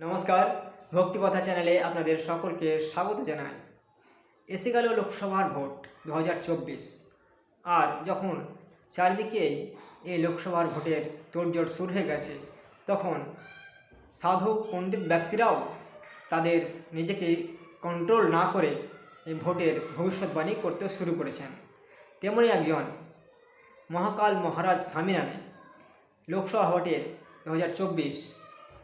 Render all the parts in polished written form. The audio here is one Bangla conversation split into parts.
নমস্কার, ভক্তিকথা চ্যানেলে আপনাদের সকলকে স্বাগত জানাই। এসে গেল লোকসভার ভোট 2024। আর যখন চারিদিকেই এই লোকসভার ভোটের তোড়জোড় শুরু হয়ে গেছে, তখন সাধু পণ্ডিত ব্যক্তিরাও তাদের নিজেকে কন্ট্রোল না করে এই ভোটের ভবিষ্যৎবাণী করতে শুরু করেছেন। তেমনই একজন মহাকাল মহারাজ স্বামী নামে লোকসভা ভোটের 2024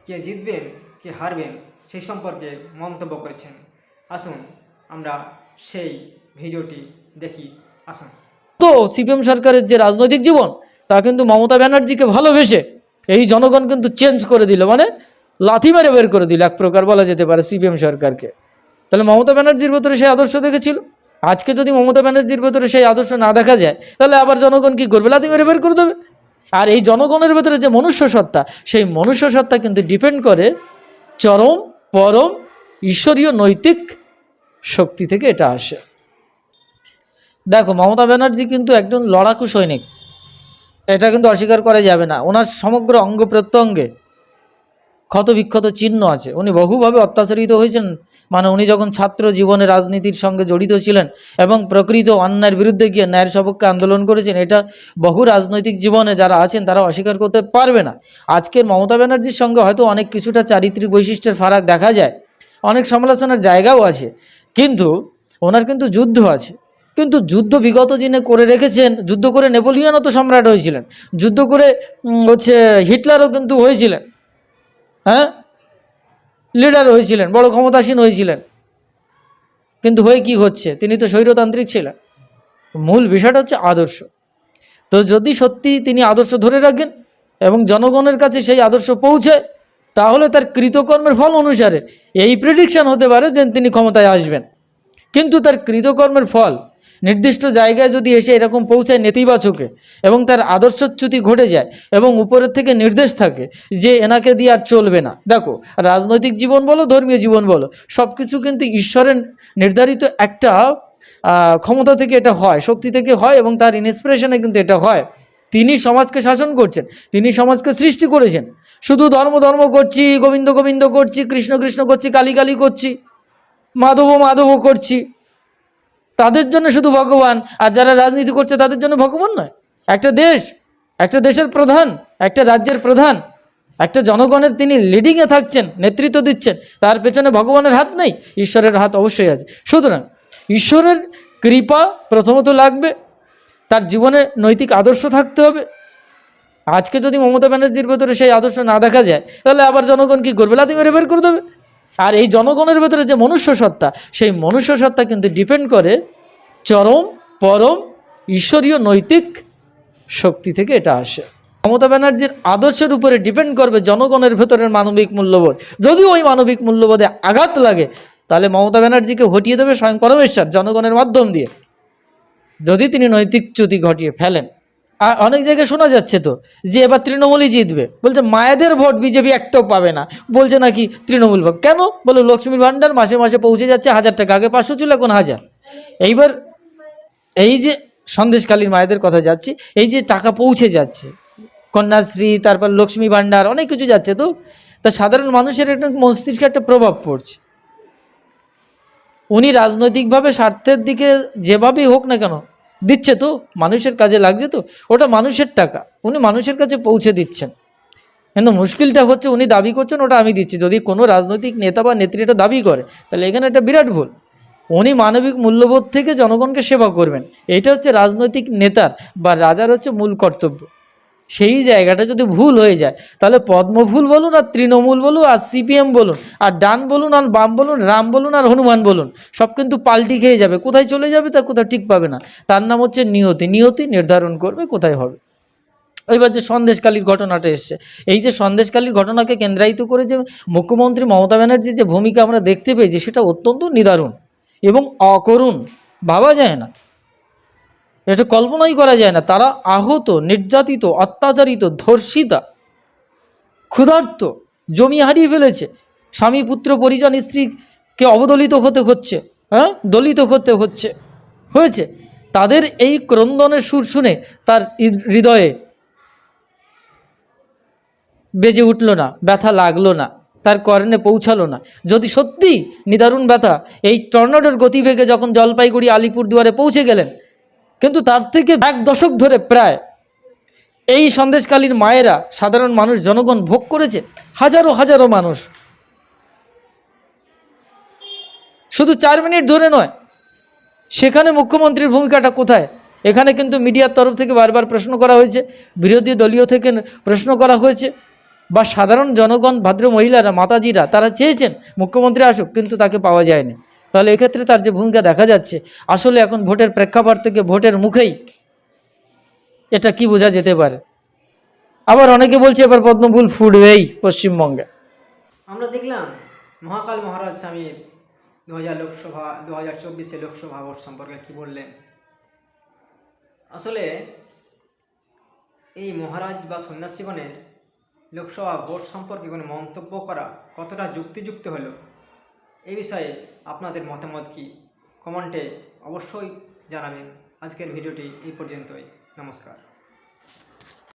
কে জিতবেন কে হারবেন সেই সম্পর্কে মন্তব্য করেছেন। আসুন আমরা সেই ভিডিওটি দেখি। আসুন। তো সিপিএম সরকারের যে রাজনৈতিক জীবন তা কিন্তু মমতা ব্যানার্জিকে ভালোবেসে এই জনগণ কিন্তু চেঞ্জ করে দিল, মানে লাথি মেরে বের করে দিল এক প্রকার বলা যেতে পারে সিপিএম সরকারকে। তাহলে মমতা ব্যানার্জির ভেতরে সেই আদর্শ দেখেছিল, আজকে যদি মমতা ব্যানার্জির ভেতরে সেই আদর্শ না দেখা যায় তাহলে আবার জনগণ কি করবে? লাথি মেরে বের করে দেবে। আর এই জনগণের ভেতরে যে মনুষ্য সত্তা, সেই মনুষ্য সত্তা কিন্তু ডিপেন্ড করে চরম পরম ঈশ্বরীয় নৈতিক শক্তি থেকে এটা আসে। দেখো, মমতা ব্যানার্জি কিন্তু একজন লড়াকু সৈনিক, এটা কিন্তু অস্বীকার করা যাবে না। ওনার সমগ্র অঙ্গ প্রত্যঙ্গে ক্ষতবিক্ষত চিহ্ন আছে। উনি বহুভাবে অত্যাচারিত হয়েছেন, মানে উনি যখন ছাত্র জীবনে রাজনীতির সঙ্গে জড়িত ছিলেন এবং প্রকৃত অন্যায়ের বিরুদ্ধে গিয়ে ন্যায়ের সপক্ষে আন্দোলন করেছেন, এটা বহু রাজনৈতিক জীবনে যারা আছেন তারা অস্বীকার করতে পারবে না। আজকের মমতা ব্যানার্জির সঙ্গে হয়তো অনেক কিছুটা চারিত্রিক বৈশিষ্ট্যের ফারাক দেখা যায়, অনেক সমালোচনার জায়গাও আছে, কিন্তু ওনার কিন্তু যুদ্ধ আছে। কিন্তু যুদ্ধ বিগত দিনে করে রেখেছেন। যুদ্ধ করে নেপোলিয়নও তো সম্রাট হয়েছিলেন, যুদ্ধ করে হিটলারও কিন্তু হয়েছিলেন, হ্যাঁ, লিডার হয়েছিলেন, বড় ক্ষমতাসীন হয়েছিলেন। কিন্তু হয়ে কি হচ্ছে? তিনি তো স্বৈরতান্ত্রিক ছিলেন। মূল বিষয়টা হচ্ছে আদর্শ। তো যদি সত্যি তিনি আদর্শ ধরে রাখেন এবং জনগণের কাছে সেই আদর্শ পৌঁছায়, তাহলে তার কৃতকর্মের ফল অনুসারে এই প্রেডিকশন হতে পারে যে তিনি ক্ষমতায় আসবেন। কিন্তু তার কৃতকর্মের ফল নির্দিষ্ট জায়গায় যদি এসে এরকম পৌঁছায় নেতিবাচকে এবং তার আদর্শচ্যুতি ঘটে যায় এবং উপরের থেকে নির্দেশ থাকে যে এনাকে দিয়ে আর চলবে না। দেখো, রাজনৈতিক জীবন বলো, ধর্মীয় জীবন বলো, সব কিছু কিন্তু ঈশ্বরের নির্ধারিত একটা ক্ষমতা থেকে এটা হয়, শক্তি থেকে হয়, এবং তার ইন্সপিরেশনে কিন্তু এটা হয়। তিনি সমাজকে শাসন করছেন, তিনি সমাজকে সৃষ্টি করেছেন। শুধু ধর্ম ধর্ম করছি, গোবিন্দ গোবিন্দ করছি, কৃষ্ণ কৃষ্ণ করছি, কালী কালী করছি, মাধব মাধব করছি, তাদের জন্য শুধু ভগবান, আর যারা রাজনীতি করছে তাদের জন্য ভগবান নয়। একটা দেশ, একটা দেশের প্রধান, একটা রাজ্যের প্রধান, একটা জনগণের তিনি লিডিংয়ে থাকছেন, নেতৃত্ব দিচ্ছেন, তার পেছনে ভগবানের হাত নেই? ঈশ্বরের হাত অবশ্যই আছে। সুতরাং ঈশ্বরের কৃপা প্রথমত লাগবে, তার জীবনে নৈতিক আদর্শ থাকতে হবে। আজকে যদি মমতা ব্যানার্জির ভেতরে সেই আদর্শ না দেখা যায় তাহলে আবার জনগণ কি করবে? লাথি মেরে বের করে দেবে। আর এই জনগণের ভেতরে যে মনুষ্য সত্তা, সেই মনুষ্য সত্তা কিন্তু ডিপেন্ড করে চরম পরম ঈশ্বরীয় নৈতিক শক্তি থেকে এটা আসে। মমতা ব্যানার্জির আদর্শের উপরে ডিপেন্ড করবে জনগণের ভেতরের মানবিক মূল্যবোধ। যদি ওই মানবিক মূল্যবোধে আঘাত লাগে তাহলে মমতা ব্যানার্জিকে হটিয়ে দেবে স্বয়ং পরমেশ্বর জনগণের মাধ্যম দিয়ে, যদি তিনি নৈতিক চ্যুতি ঘটিয়ে ফেলেন। আর অনেক জায়গায় শোনা যাচ্ছে তো যে এবার তৃণমূলই জিতবে, বলছে মায়েদের ভোট বিজেপি একটাও পাবে না, বলছে নাকি তৃণমূল ভোট। কেন? বলে লক্ষ্মীর ভাণ্ডার মাসে মাসে পৌঁছে যাচ্ছে 1000 টাকা, আগে 500 ছিল, এখন 1000। এইবার এই যে সন্দেশখালীর মায়েদের কথা যাচ্ছে, এই যে টাকা পৌঁছে যাচ্ছে, কন্যাশ্রী, তারপর লক্ষ্মী ভাণ্ডার, অনেক কিছু যাচ্ছে, তো তা সাধারণ মানুষের একটা মস্তিষ্কে একটা প্রভাব পড়ছে। উনি রাজনৈতিকভাবে স্বার্থের দিকে যেভাবেই হোক না কেন দিচ্ছে, তো মানুষের কাজে লাগছে, তো ওটা মানুষের টাকা, উনি মানুষের কাছে পৌঁছে দিচ্ছেন। কিন্তু মুশকিলটা হচ্ছে উনি দাবি করছেন ওটা আমি দিচ্ছি। যদি কোনো রাজনৈতিক নেতা বা নেত্রী এটা দাবি করে তাহলে এখানে একটা বিরাট ভুল। উনি মানবিক মূল্যবোধ থেকে জনগণকে সেবা করবেন, এটা হচ্ছে রাজনৈতিক নেতার বা রাজার হচ্ছে মূল কর্তব্য। সেই জায়গাটা যদি ভুল হয়ে যায় তাহলে পদ্মফুল বলুন আর তৃণমূল বলুন আর সিপিএম বলুন আর ডান বলুন আর বাম বলুন, রাম বলুন আর হনুমান বলুন, সব কিন্তু পাল্টি খেয়ে যাবে। কোথায় চলে যাবে তা কোথাও ঠিক পাবে না। তার নাম হচ্ছে নিয়তি। নিয়তি নির্ধারণ করবে কোথায় হবে। এবার যে সন্দেশখালীর ঘটনাটা এসছে, এই যে সন্দেশখালীর ঘটনাকে কেন্দ্রায়িত করে যে মুখ্যমন্ত্রী মমতা ব্যানার্জির যে ভূমিকা আমরা দেখতে পেয়েছি, সেটা অত্যন্ত নিদারুণ এবং অকরুণ, ভাবা যায় না, এটা কল্পনাই করা যায় না। তারা আহত, নির্যাতিত, অত্যাচারিত, ধর্ষিতা, ক্ষুধার্ত, জমি হারিয়ে ফেলেছে, স্বামী পুত্র পরিজন স্ত্রীকে অবদলিত হতে হচ্ছে, হ্যাঁ, দলিত হতে হয়েছে। তাদের এই ক্রন্দনের সুর শুনে তার হৃদয়ে বেজে উঠল না, ব্যথা লাগলো না। তার কর্ণে পৌঁছালো না। যদি সত্যি নিদারুণ ব্যথা, এই টর্নেডোর গতিবেগে যখন জলপাইগুড়ি আলিপুরদুয়ারে পৌঁছে গেলেন, কিন্তু তার থেকে 1 দশক ধরে প্রায় এই সন্দেশখালীর মায়েরা, সাধারণ মানুষ, জনগণ ভোগ করেছে। হাজারো হাজারো মানুষ, শুধু 4 মিনিট ধরে নয়। সেখানে মুখ্যমন্ত্রীর ভূমিকাটা কোথায়? এখানে কিন্তু মিডিয়ার তরফ থেকে বারবার প্রশ্ন করা হয়েছে, বিরোধী দলীয় থেকে প্রশ্ন করা হয়েছে, বা সাধারণ জনগণ, ভদ্র মহিলারা, মাতাজিরা, তারা চেয়েছেন মুখ্যমন্ত্রী আসুক, কিন্তু তাকে পাওয়া যায়নি। তাহলে এক্ষেত্রে তার যে ভূমিকা দেখা যাচ্ছে, আসলে এখন ভোটের প্রেক্ষাপট থেকে, ভোটের মুখেই এটা কি বোঝা যেতে পারে। আবার অনেকে বলছে এবার পদ্মফুল ফুটবেই পশ্চিমবঙ্গে। আমরা দেখলাম মহাকাল মহারাজ স্বামীর 2024 লোকসভা ভোট সম্পর্কে কি বললেন। আসলে এই মহারাজ বা সন্ন্যাসীগণের লোকসভা ভোট সম্পর্কে কোনো মন্তব্য করা কতটা যুক্তিযুক্ত হলো, এই বিষয়ে আপনাদের মতামত কি কমেন্টে অবশ্যই জানাবেন। আজকের ভিডিওটি এই পর্যন্তই। নমস্কার।